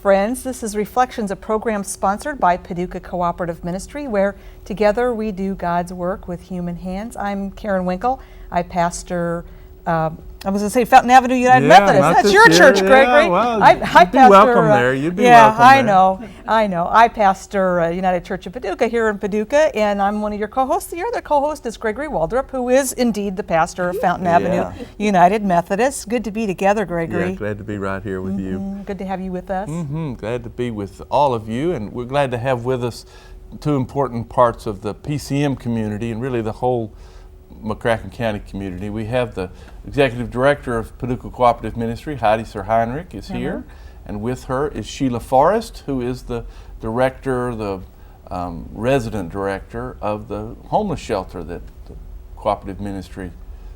friends. This is Reflections, a program sponsored by Paducah Cooperative Ministry, where together we do God's work with human hands. I'm Karen Winkel. I pastor, I was going to say Fountain Avenue United Methodist. That's your church, Gregory. Well, I you'd pastor, be welcome there. You'd be welcome there. I know. I pastor United Church of Paducah here in Paducah, and I'm one of your co-hosts. The other co-host is Gregory Waldrop, who is indeed the pastor of Fountain Avenue United Methodist. Good to be together, Gregory. Yeah, glad to be right here with you. Good to have you with us. Glad to be with all of you, and we're glad to have with us two important parts of the PCM community and really the whole McCracken County community. We have the Executive Director of Paducah Cooperative Ministry, Heidi Suhrheinrich, is here, and with her is Sheila Forrest, who is the director, the resident director of the homeless shelter that the Cooperative Ministry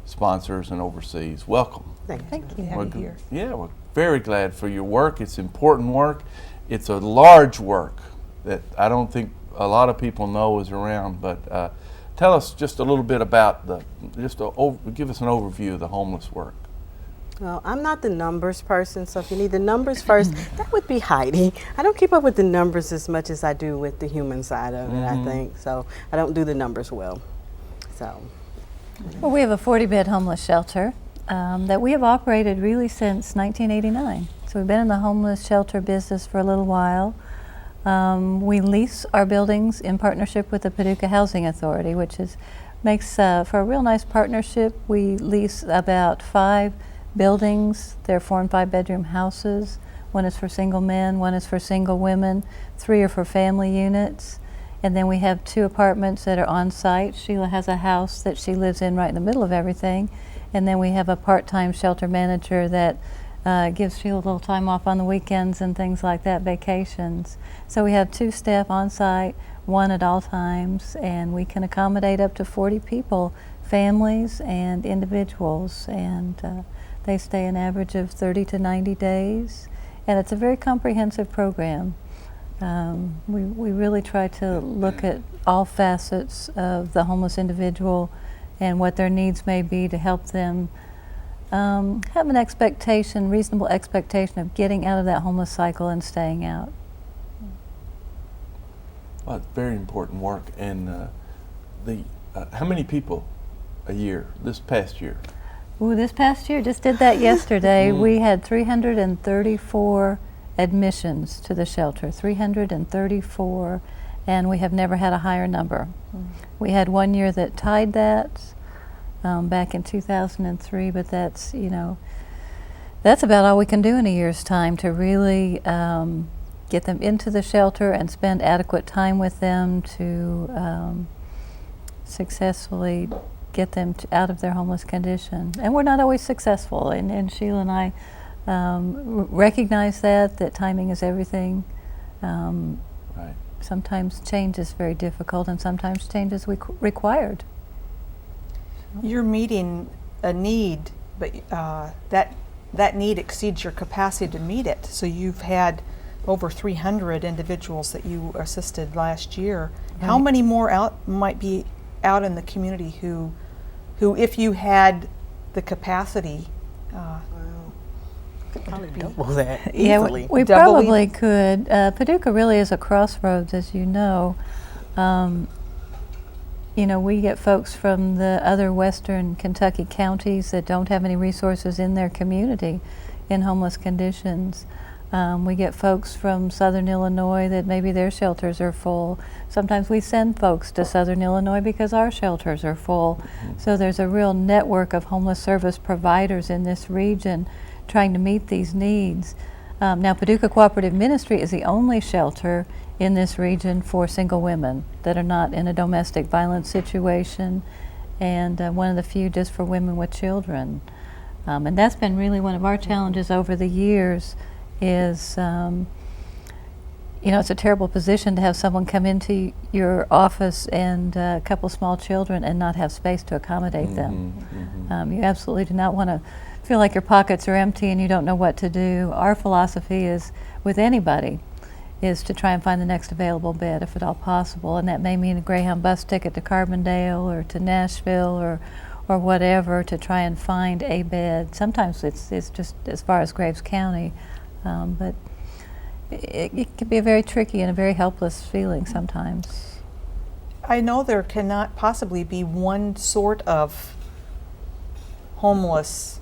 sponsors and oversees. Welcome. Thank you. Have you here. Yeah, we're very glad for your work. It's important work. It's a large work that I don't think a lot of people know is around, but tell us just a little bit about give us an overview of the homeless work. Well, I'm not the numbers person, so if you need the numbers first, that would be Heidi. I don't keep up with the numbers as much as I do with the human side of it, I think. So I don't do the numbers well. So. Well, we have a 40-bed homeless shelter that we have operated really since 1989. So we've been in the homeless shelter business for a little while. We lease our buildings in partnership with the Paducah Housing Authority, which makes for a real nice partnership. We lease about 5 buildings. They're 4 and 5 bedroom houses. One is for single men, one is for single women, 3 are for family units. And then we have 2 apartments that are on site. Sheila has a house that she lives in right in the middle of everything. And then we have a part-time shelter manager that gives Sheila a little time off on the weekends and things like that, vacations. So we have 2 staff on site, 1 at all times, and we can accommodate up to 40 people, families and individuals, and they stay an average of 30 to 90 days, and it's a very comprehensive program. We really try to look at all facets of the homeless individual and what their needs may be to help them have an expectation, reasonable expectation of getting out of that homeless cycle and staying out. Well, it's very important work. And how many people a year this past year? Ooh, this past year, just did that yesterday. We had 334 admissions to the shelter, 334, and we have never had a higher number. We had one year that tied that. Back in 2003, but that's about all we can do in a year's time to really get them into the shelter and spend adequate time with them to successfully get them out of their homeless condition. And we're not always successful, and Sheila and I recognize that timing is everything. Right. Sometimes change is very difficult, and sometimes change is required. You're meeting a need, but that need exceeds your capacity to meet it. So you've had over 300 individuals that you assisted last year. Right. How many more might be out in the community who if you had the capacity, could probably double that easily. Yeah, we probably could. Paducah really is a crossroads, as you know. We get folks from the other western Kentucky counties that don't have any resources in their community in homeless conditions. We get folks from southern Illinois that maybe their shelters are full. Sometimes we send folks to southern Illinois because our shelters are full. So there's a real network of homeless service providers in this region trying to meet these needs. Now, Paducah Cooperative Ministry is the only shelter in this region for single women that are not in a domestic violence situation, and one of the few just for women with children. And that's been really one of our challenges over the years is, it's a terrible position to have someone come into your office and a couple small children and not have space to accommodate them. You absolutely do not want to feel like your pockets are empty and you don't know what to do. Our philosophy is, with anybody, is to try and find the next available bed if at all possible, and that may mean a Greyhound bus ticket to Carbondale or to Nashville or whatever to try and find a bed. Sometimes it's just as far as Graves County, but it can be a very tricky and a very helpless feeling sometimes. I know there cannot possibly be one sort of homeless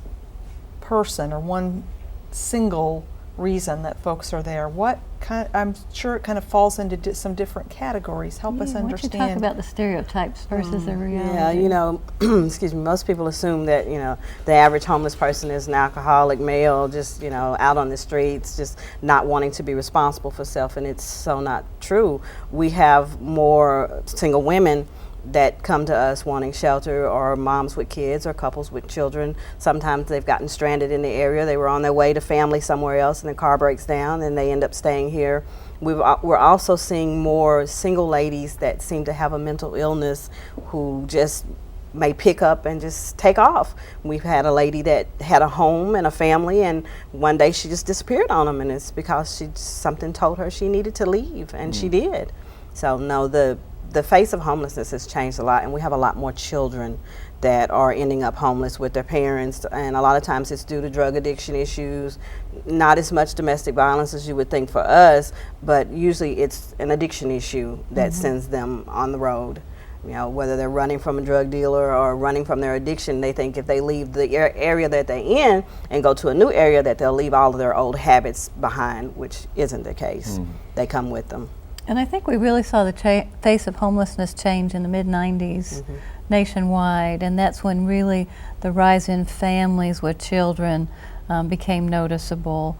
person or one single reason that folks are there. What kind? I'm sure it kind of falls into some different categories. Help us Why don't you talk understand. about the stereotypes versus the reality? Yeah, you know, excuse me, most people assume that, you know, the average homeless person is an alcoholic male, just, you know, out on the streets, just not wanting to be responsible for self, and it's so not true. We have more single women that come to us wanting shelter, or moms with kids, or couples with children. Sometimes they've gotten stranded in the area. They were on their way to family somewhere else, and the car breaks down, and they end up staying here. We're also seeing more single ladies that seem to have a mental illness who just may pick up and just take off. We've had a lady that had a home and a family, and one day she just disappeared on them, and it's because something told her she needed to leave, and she did. So no, the face of homelessness has changed a lot, and we have a lot more children that are ending up homeless with their parents, and a lot of times it's due to drug addiction issues, not as much domestic violence as you would think for us, but usually it's an addiction issue that sends them on the road. You know, whether they're running from a drug dealer or running from their addiction, they think if they leave the area that they're in and go to a new area that they'll leave all of their old habits behind, which isn't the case. They come with them. And I think we really saw the face of homelessness change in the mid-90s nationwide, and that's when really the rise in families with children became noticeable.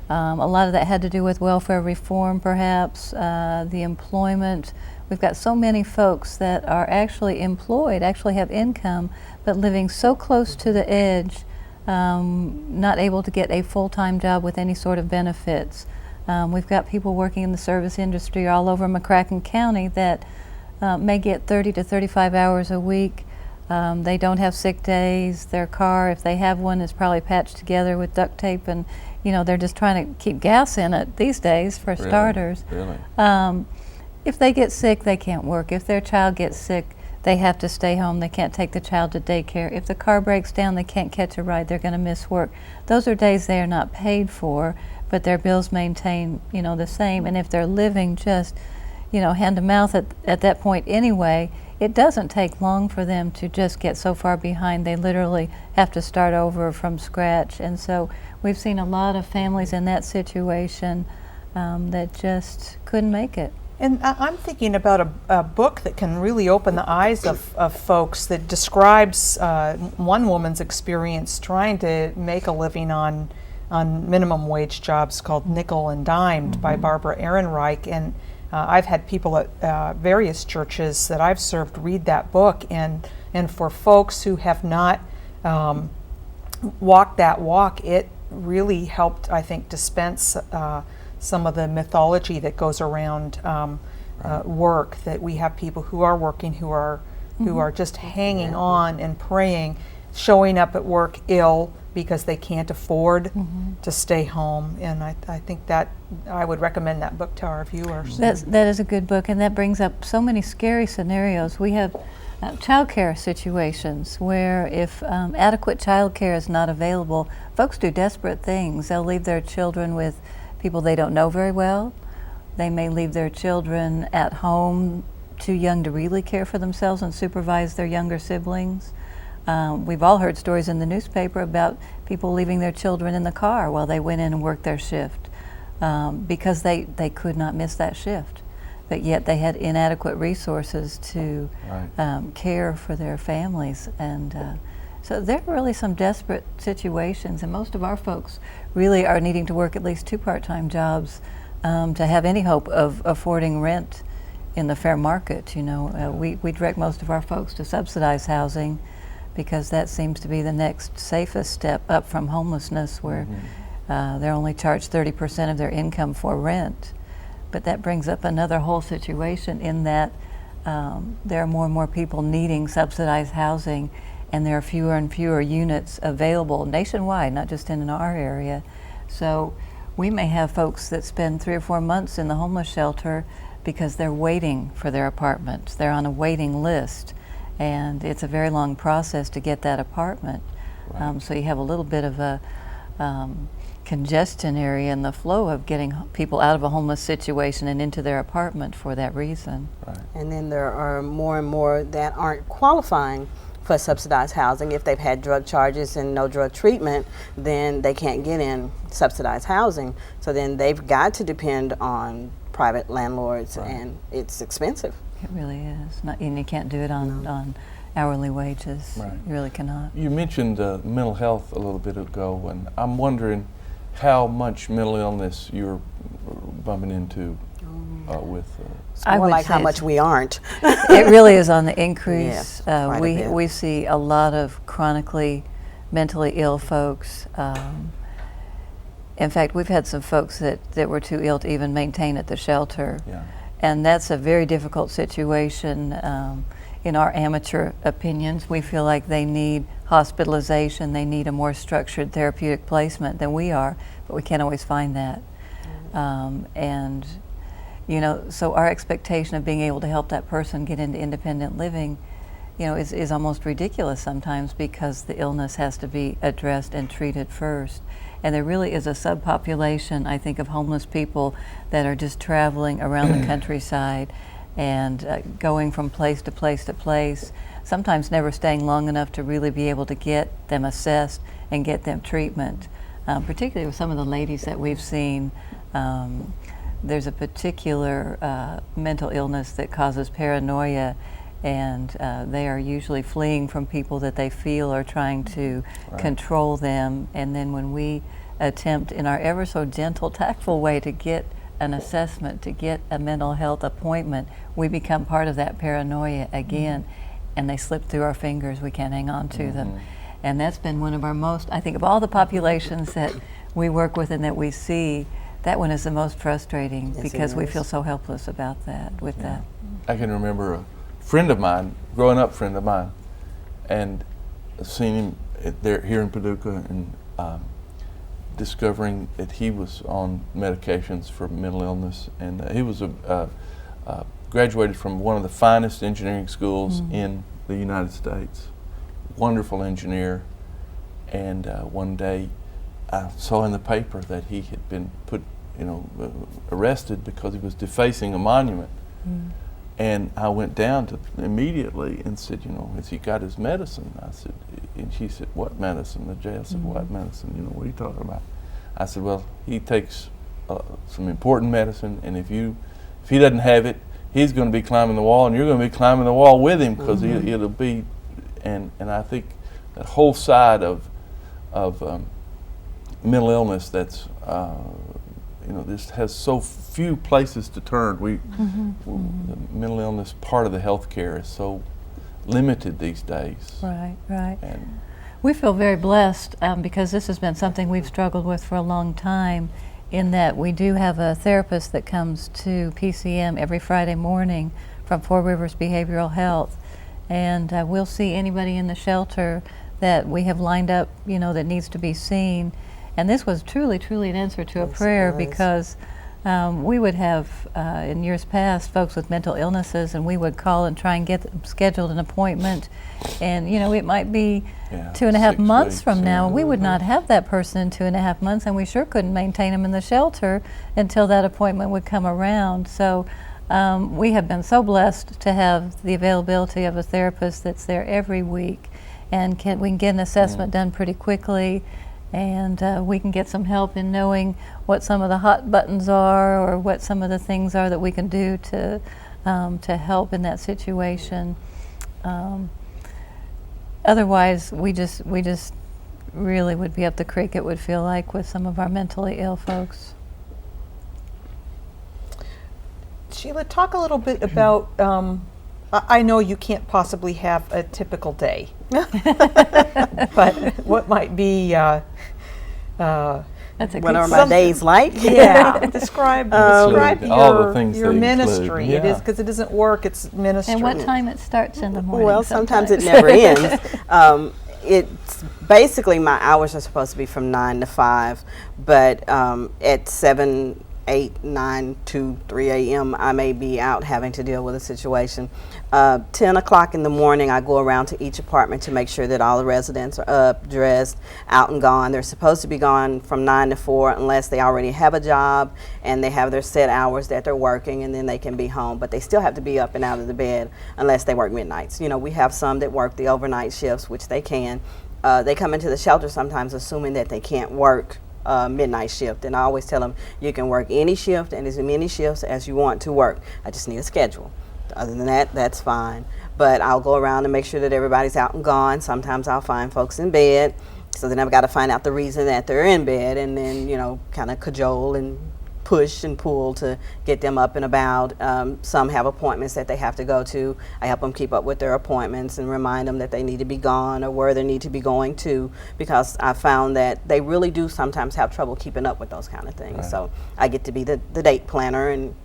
A lot of that had to do with welfare reform, perhaps, the employment. We've got so many folks that are actually employed, actually have income, but living so close to the edge, not able to get a full-time job with any sort of benefits. We've got people working in the service industry all over McCracken County that may get 30 to 35 hours a week. They don't have sick days. Their car, if they have one, is probably patched together with duct tape, and you know, they're just trying to keep gas in it these days for starters. Really? If they get sick, they can't work. If their child gets sick, they have to stay home. They can't take the child to daycare. If the car breaks down, they can't catch a ride. They're going to miss work. Those are days they are not paid for, but their bills maintain, you know, the same. And if they're living just, you know, hand to mouth at that point anyway, it doesn't take long for them to just get so far behind. They literally have to start over from scratch. And so we've seen a lot of families in that situation that just couldn't make it. And I'm thinking about a book that can really open the eyes of folks, that describes one woman's experience trying to make a living on minimum wage jobs, called Nickel and Dimed, by Barbara Ehrenreich. And I've had people at various churches that I've served read that book, and for folks who have not walked that walk, it really helped, I think, dispense some of the mythology that goes around work, that we have people who are working, who are just hanging on and praying, showing up at work ill because they can't afford to stay home. And I think that I would recommend that book to our viewers. That is a good book, and that brings up so many scary scenarios. We have child care situations where if adequate child care is not available, folks do desperate things. They'll leave their children with people they don't know very well. They may leave their children at home too young to really care for themselves and supervise their younger siblings. We've all heard stories in the newspaper about people leaving their children in the car while they went in and worked their shift because they could not miss that shift, but yet they had inadequate resources to care for their families. And so there are really some desperate situations, and most of our folks really are needing to work at least 2 part-time jobs to have any hope of affording rent in the fair market. You know, we direct most of our folks to subsidized housing because that seems to be the next safest step up from homelessness, where they're only charged 30% of their income for rent. But that brings up another whole situation in that there are more and more people needing subsidized housing, and there are fewer and fewer units available nationwide, not just in our area. So we may have folks that spend 3 or 4 months in the homeless shelter because they're waiting for their apartments. They're on a waiting list, and it's a very long process to get that apartment. So you have a little bit of a congestion area and the flow of getting people out of a homeless situation and into their apartment for that reason. Right. And then there are more and more that aren't qualifying for subsidized housing. If they've had drug charges and no drug treatment, then they can't get in subsidized housing. So then they've got to depend on private landlords, Right. and it's expensive. It really is. And you can't do it on hourly wages. Right. You really cannot. You mentioned mental health a little bit ago, and I'm wondering how much mental illness you're bumping into with. It's I more would like say how it's- much we aren't. It really is on the increase. Yes, quite a bit. We see a lot of chronically mentally ill folks. In fact, we've had some folks that were too ill to even maintain at the shelter. Yeah. And that's a very difficult situation. In our amateur opinions, we feel like they need hospitalization, they need a more structured therapeutic placement than we are, but we can't always find that. And you know, so our expectation of being able to help that person get into independent living, you know, is almost ridiculous sometimes, because the illness has to be addressed and treated first. And there really is a subpopulation, I think, of homeless people that are just traveling around the countryside and going from place to place to place, sometimes never staying long enough to really be able to get them assessed and get them treatment. Particularly with some of the ladies that we've seen, there's a particular mental illness that causes paranoia, and they are usually fleeing from people that they feel are trying to control them. And then when we attempt in our ever so gentle, tactful way to get an assessment, to get a mental health appointment, we become part of that paranoia again, and they slip through our fingers. We can't hang on to them. And that's been one of our most, I think, of all the populations that we work with and that we see, that one is the most frustrating, Yes, because it we is. feel so helpless about that, with that. I can remember a friend of mine, growing up friend of mine, and seen him there here in Paducah, and discovering that he was on medications for mental illness, and he was graduated from one of the finest engineering schools in the United States. Wonderful engineer, and one day I saw in the paper that he had been arrested because he was defacing a monument. And I went down to immediately and said, has he got his medicine? I said, and she said, what medicine? The jail said, what medicine? What are you talking about? I said, well, he takes some important medicine, and if he doesn't have it, he's going to be climbing the wall, and you're going to be climbing the wall with him, because it'll be, and I think that whole side of mental illness that's this has so few places to turn. The mental illness part of the healthcare is so limited these days. Right, right. And we feel very blessed because this has been something we've struggled with for a long time, in that we do have a therapist that comes to PCM every Friday morning from Four Rivers Behavioral Health, and we'll see anybody in the shelter that we have lined up, that needs to be seen. And this was truly, truly an answer to a Yes, it prayer, was. because we would have, in years past, folks with mental illnesses, and we would call and try and get them scheduled an appointment. And, it might be 2.5 6 months weeks, from now. yeah. We would not have that person in 2.5 months, and we sure couldn't maintain them in the shelter until that appointment would come around. So we have been so blessed to have the availability of a therapist that's there every week, and we can get an assessment done pretty quickly. And we can get some help in knowing what some of the hot buttons are, or what some of the things are that we can do to help in that situation. Otherwise, we just really would be up the creek, it would feel like, with some of our mentally ill folks. Sheila, talk a little bit about, I know you can't possibly have a typical day, but what might be, That's a What good are my Some- days like? describe All the your, things your they ministry. include, It is, yeah. because it isn't work, it's ministry. And what time it starts in the morning? Well, sometimes it never ends. It's basically, my hours are supposed to be from 9 to 5, but at 7 8, 9, 2, 3 a.m. I may be out having to deal with a situation. 10 o'clock in the morning, I go around to each apartment to make sure that all the residents are up, dressed, out and gone. They're supposed to be gone from 9 to 4 unless they already have a job and they have their set hours that they're working, and then they can be home. But they still have to be up and out of the bed unless they work midnights. You know, we have some that work the overnight shifts, which they can. They come into the shelter sometimes assuming that they can't work midnight shift, and I always tell them you can work any shift and as many shifts as you want to work. I just need a schedule. Other than that, that's fine. But I'll go around and make sure that everybody's out and gone. Sometimes I'll find folks in bed, so then I've got to find out the reason that they're in bed, and then, you know, kind of cajole and push and pull to get them up and about. Some have appointments that they have to go to. I help them keep up with their appointments and remind them that they need to be gone or where they need to be going to, because I found that they really do sometimes have trouble keeping up with those kind of things. Right. So I get to be the date planner, and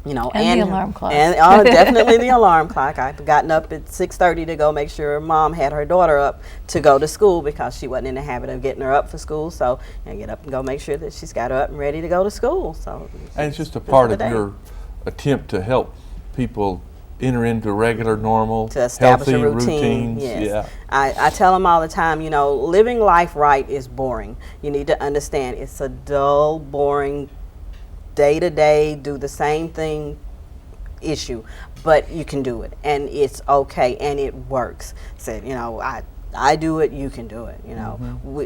you know, And the alarm clock. And definitely the alarm clock. I've gotten up at 6:30 to go make sure Mom had her daughter up to go to school, because she wasn't in the habit of getting her up for school. So I get up and go make sure that she's got her up and ready to go to school. So And it's just a part of your attempt to help people enter into regular, normal, to establish healthy a routine. routines. Yes. Yeah. I tell them all the time, you know, living life right is boring. You need to understand it's a dull, boring, day to day, do the same thing issue, but you can do it, and it's okay, and it works. So, you know, I do it, you can do it. You know,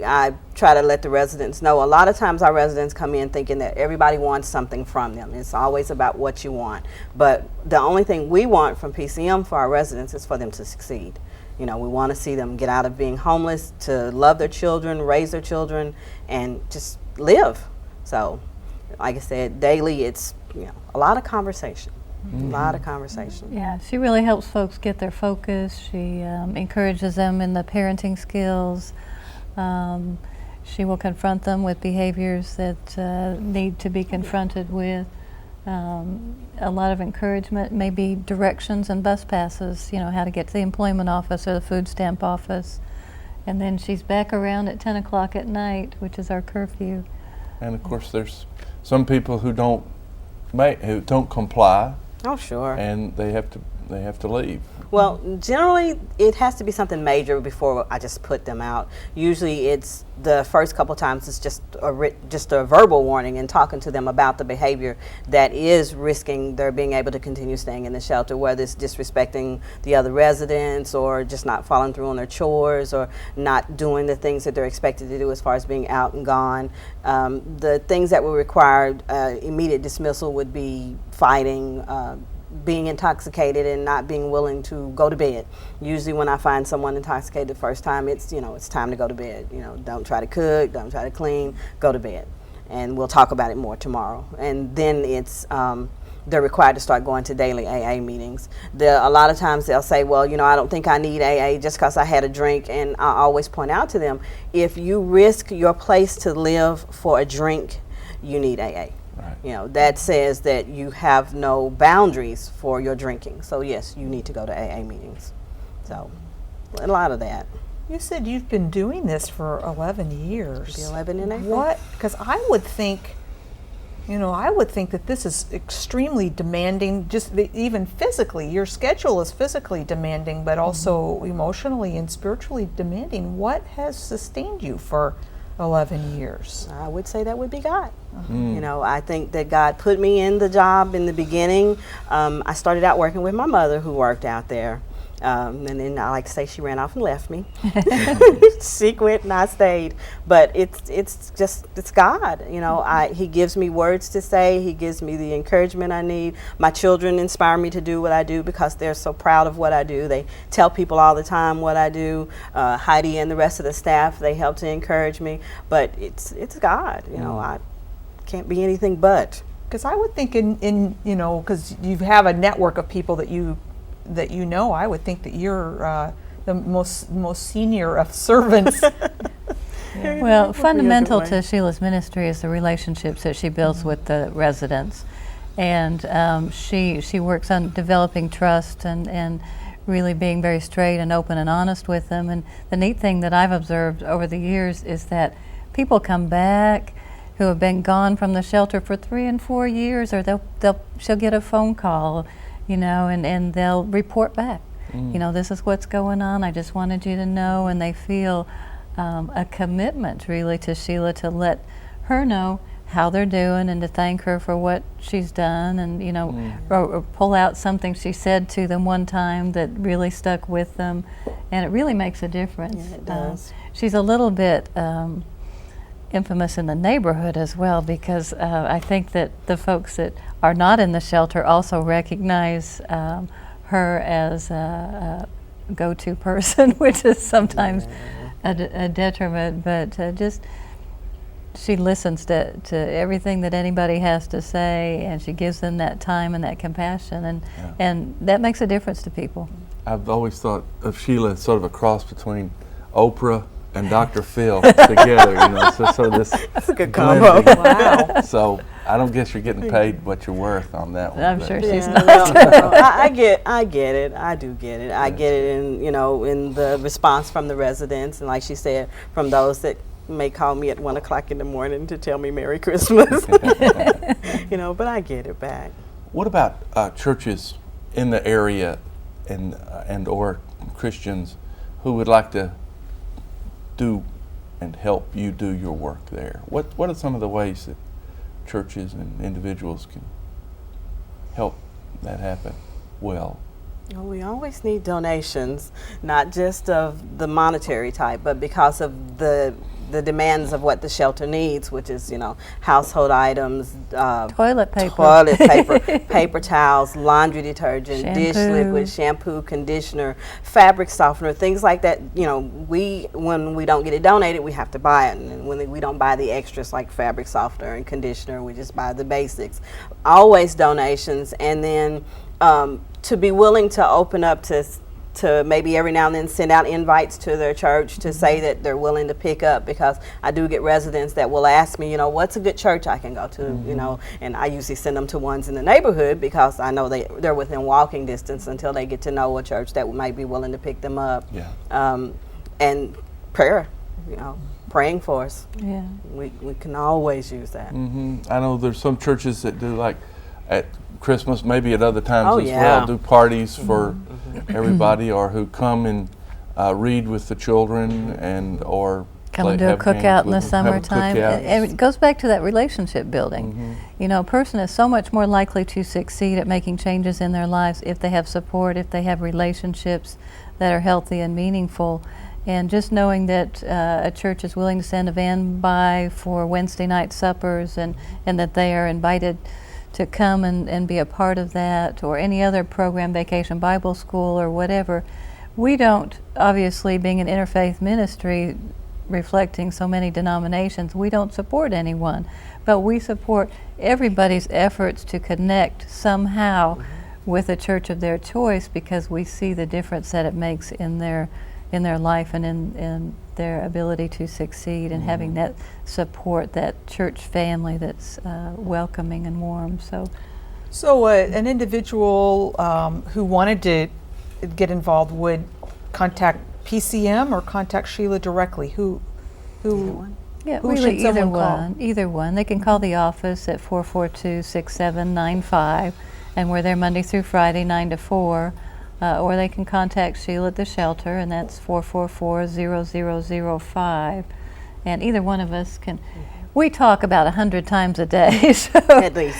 I try to let the residents know. A lot of times our residents come in thinking that everybody wants something from them. It's always about what you want, but the only thing we want from PCM for our residents is for them to succeed. You know, we want to see them get out of being homeless, to love their children, raise their children, and just live. So, like I said, daily it's, you know, a lot of conversation. A lot of conversation. Yeah, she really helps folks get their focus. She encourages them in the parenting skills. She will confront them with behaviors that need to be confronted with. A lot of encouragement, maybe directions and bus passes, you know, how to get to the employment office or the food stamp office. And then she's back around at 10 o'clock at night, which is our curfew. And of course, there's some people who don't comply, Oh, sure. and they have to leave. Well, generally, it has to be something major before I just put them out. Usually, it's the first couple times it's just a verbal warning and talking to them about the behavior that is risking their being able to continue staying in the shelter, whether it's disrespecting the other residents or just not following through on their chores or not doing the things that they're expected to do as far as being out and gone. The things that would require immediate dismissal would be fighting, being intoxicated and not being willing to go to bed. Usually when I find someone intoxicated the first time, it's, you know, it's time to go to bed. You know, don't try to cook, don't try to clean, go to bed. And we'll talk about it more tomorrow. And then it's, they're required to start going to daily AA meetings. A lot of times they'll say, well, you know, I don't think I need AA just because I had a drink. And I always point out to them, if you risk your place to live for a drink, you need AA. Right. You know, that says that you have no boundaries for your drinking. So yes, you need to go to AA meetings. So a lot of that. You said you've been doing this for 11 years. It'll be 11 in April. What? Because I would think that this is extremely demanding, just even physically. Your schedule is physically demanding, but also emotionally and spiritually demanding. What has sustained you for 11 years? I would say that would be God. You know, I think that God put me in the job in the beginning. I started out working with my mother, who worked out there. And then I like to say she ran off and left me. She quit and I stayed. But it's God. You know, He gives me words to say. He gives me the encouragement I need. My children inspire me to do what I do because they're so proud of what I do. They tell people all the time what I do. Heidi and the rest of the staff, they help to encourage me. But it's God. You know, I can't be anything but. Because I would think in you know, because you have a network of people that you know, I would think that you're the most senior of servants. Well, fundamental to Sheila's ministry is the relationships that she builds with the residents. And she works on developing trust and really being very straight and open and honest with them. And the neat thing that I've observed over the years is that people come back who have been gone from the shelter for 3 and 4 years, or she'll get a phone call, and they'll report back. This is what's going on. I just wanted you to know, and they feel a commitment really to Sheila to let her know how they're doing and to thank her for what she's done, and or pull out something she said to them one time that really stuck with them, and it really makes a difference. Yeah, it does. She's a little bit infamous in the neighborhood as well, because I think that the folks that are not in the shelter also recognize her as a go-to person, which is sometimes a detriment, but just she listens to everything that anybody has to say, and she gives them that time and that compassion, and that makes a difference to people. I've always thought of Sheila as sort of a cross between Oprah and Dr. Phil together, so this That's a good combo. blending. Wow. So I don't guess you're getting paid what you're worth on that one. I'm but- sure she's Yeah, not. no, I get it. I do get it. I get it in the response from the residents, and like she said, from those that may call me at 1 o'clock in the morning to tell me Merry Christmas. But I get it back. What about churches in the area and or Christians who would like to do and help you do your work there? What are some of the ways that churches and individuals can help that happen well? Well, we always need donations, not just of the monetary type, but because of the demands of what the shelter needs, which is, household items, Toilet paper. paper towels, laundry detergent, dish Shampoo. liquid, shampoo, conditioner, fabric softener, things like that. When we don't get it donated, we have to buy it. And when we don't buy the extras like fabric softener and conditioner, we just buy the basics. Always donations, and then to be willing to open up to maybe every now and then send out invites to their church to say that they're willing to pick up, because I do get residents that will ask me, what's a good church I can go to, and I usually send them to ones in the neighborhood because I know they're within walking distance until they get to know a church that might be willing to pick them up. Yeah. And prayer, praying for us. Yeah. We can always use that. I know there's some churches that do, like at Christmas, maybe at other times Oh, as yeah. well, do parties for everybody, or who come and read with the children and or Come and do a have games cookout in the with them, have a summertime. cookout. And it goes back to that relationship building. A person is so much more likely to succeed at making changes in their lives if they have support, if they have relationships that are healthy and meaningful. And just knowing that a church is willing to send a van by for Wednesday night suppers, and that they are invited to come and be a part of that, or any other program, Vacation Bible School or whatever. We don't, obviously, being an interfaith ministry, reflecting so many denominations, we don't support anyone, but we support everybody's efforts to connect somehow with a church of their choice, because we see the difference that it makes in their life and in their ability to succeed, and having that support, that church family that's welcoming and warm. So an individual who wanted to get involved would contact PCM or contact Sheila directly? Who Yeah, Who really should someone either call? one. Either one. They can call the office at 442-6795, and we're there Monday through Friday, 9 to 4. Or they can contact Sheila at the shelter, and that's 444-0005. And either one of us can. We talk about 100 times a day, so At least.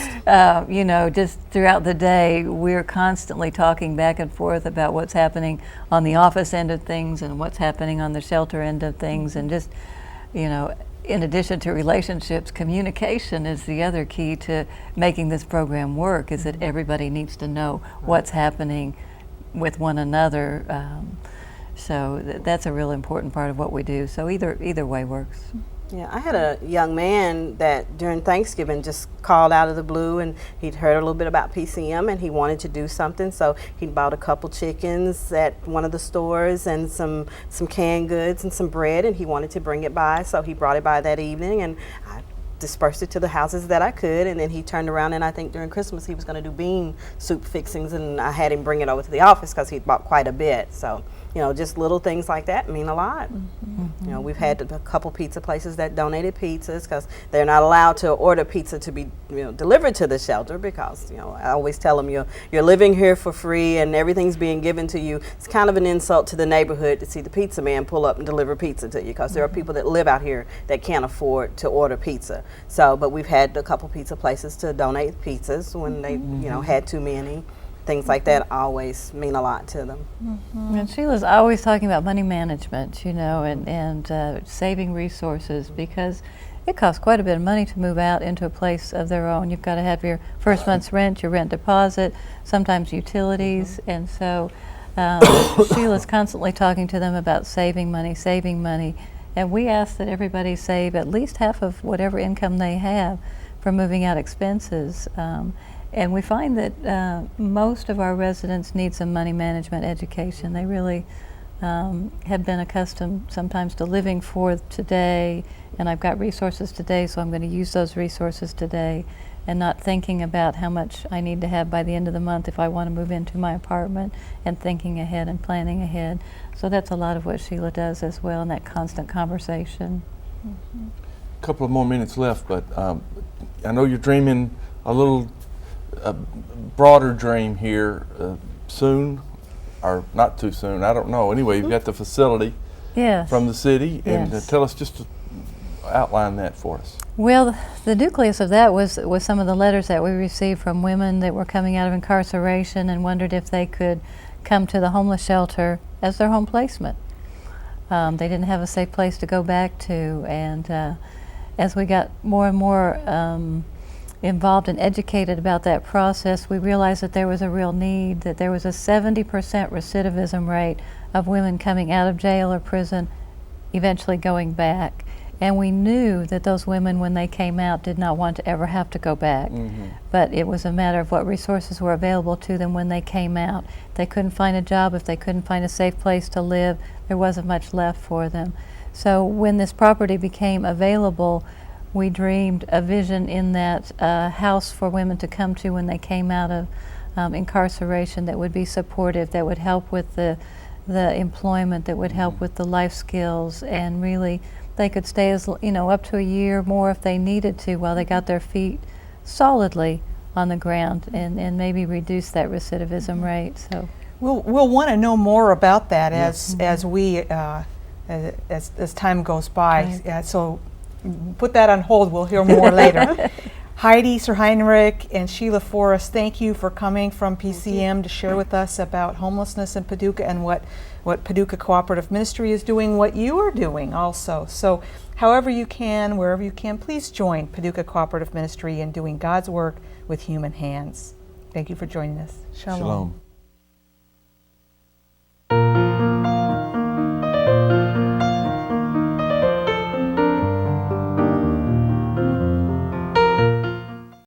just throughout the day, we're constantly talking back and forth about what's happening on the office end of things and what's happening on the shelter end of things, and just, in addition to relationships, communication is the other key to making this program work, is that everybody needs to know what's happening with one another. So that's a real important part of what we do. So either way works. Yeah, I had a young man that during Thanksgiving just called out of the blue, and he'd heard a little bit about PCM and he wanted to do something. So he bought a couple chickens at one of the stores and some canned goods and some bread, and he wanted to bring it by. So he brought it by that evening, and I dispersed it to the houses that I could, and then he turned around, and I think during Christmas he was going to do bean soup fixings, and I had him bring it over to the office because he'd bought quite a bit. So you know, just little things like that mean a lot. You know, we've had a couple pizza places that donated pizzas because they're not allowed to order pizza to be, you know, delivered to the shelter because, you know, I always tell them you're living here for free and everything's being given to you. It's kind of an insult to the neighborhood to see the pizza man pull up and deliver pizza to you because there are people that live out here that can't afford to order pizza. So, but we've had a couple pizza places to donate pizzas when they, you know, had too many. Things like that always mean a lot to them. And Sheila's always talking about money management, you know, and saving resources because it costs quite a bit of money to move out into a place of their own. You've got to have your first month's rent, your rent deposit, sometimes utilities, and so Sheila's constantly talking to them about saving money, and we ask that everybody save at least half of whatever income they have for moving out expenses. And we find that most of our residents need some money management education. They really have been accustomed sometimes to living for today, and I've got resources today, so I'm going to use those resources today, and not thinking about how much I need to have by the end of the month if I want to move into my apartment, and thinking ahead and planning ahead. So that's a lot of what Sheila does as well, and that constant conversation. A couple of more minutes left, but I know you're dreaming a little broader dream here soon, or not too soon, I don't know. Anyway, you've got the facility from the city, and tell us just to outline that for us. Well, the nucleus of that was some of the letters that we received from women that were coming out of incarceration and wondered if they could come to the homeless shelter as their home placement. They didn't have a safe place to go back to, and as we got more and more involved and educated about that process, we realized that there was a real need, that there was a 70% recidivism rate of women coming out of jail or prison, eventually going back. And we knew that those women, when they came out, did not want to ever have to go back. But it was a matter of what resources were available to them when they came out. If they couldn't find a job, if they couldn't find a safe place to live, there wasn't much left for them. So when this property became available, we dreamed a vision in that house for women to come to when they came out of incarceration that would be supportive, that would help with the employment, that would help with the life skills, and really they could stay as, you know, up to a year more if they needed to while they got their feet solidly on the ground, and maybe reduce that recidivism rate. So we'll want to know more about that as we as time goes by. Right. So put that on hold. We'll hear more later. Heidi, Suhrheinrich, and Sheila Forrest, thank you for coming from PCM to share with us about homelessness in Paducah and what Paducah Cooperative Ministry is doing, what you are doing also. So however you can, wherever you can, please join Paducah Cooperative Ministry in doing God's work with human hands. Thank you for joining us. Shalom. Shalom.